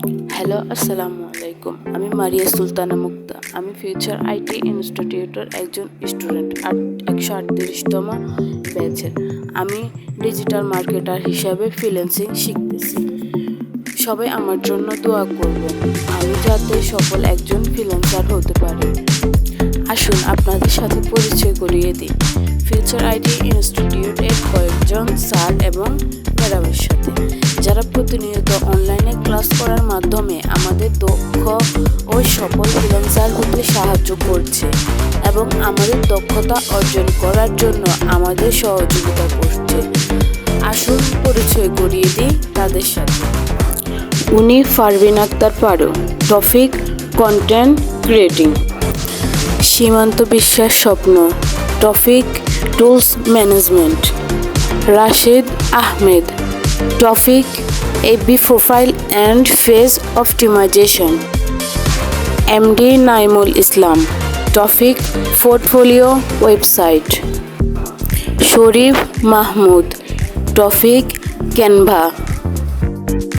Hello, আসসালামু আলাইকুম। আমি মারিয়া সুলতানা মুক্তা। আমি ফিউচার আইটি ইনস্টিটিউটের একজন স্টুডেন্ট, 138তম ব্যাচের। আমি ডিজিটাল মার্কেটার হিসাবে ফ্রিল্যান্সিং শিখতেছি। সবাই আমার জন্য দোয়া করবেন, আমি যাতে সফল একজন ফ্রিল্যান্সার হতে পারি। আসুন আপনাদের সাথে পরিচয় করিয়ে দিই ফিউচার আইটি ইনস্টিটিউটের কয়েকজন স্যার এবং ম্যাডামের সাথে, যারা প্রতিনিয়ত অনলাইনে ক্লাস করার মাধ্যমে আমাদের দক্ষ ও সফল ফ্রিল্যান্সার হতে সাহায্য করছে এবং আমাদের দক্ষতা অর্জন করার জন্য আমাদের সহযোগিতা করছে। আসুন পরিচয় করিয়ে দিই তাদের সাথে। উনি পারভিন আক্তার পারো, topic content creating. Simanta Biswas Swapna, topic tools management. Rashed Ahmed, topic FB profile and page optimization. MD Naimul Islam, topic portfolio website. Sharif Mahmud, topic Canva.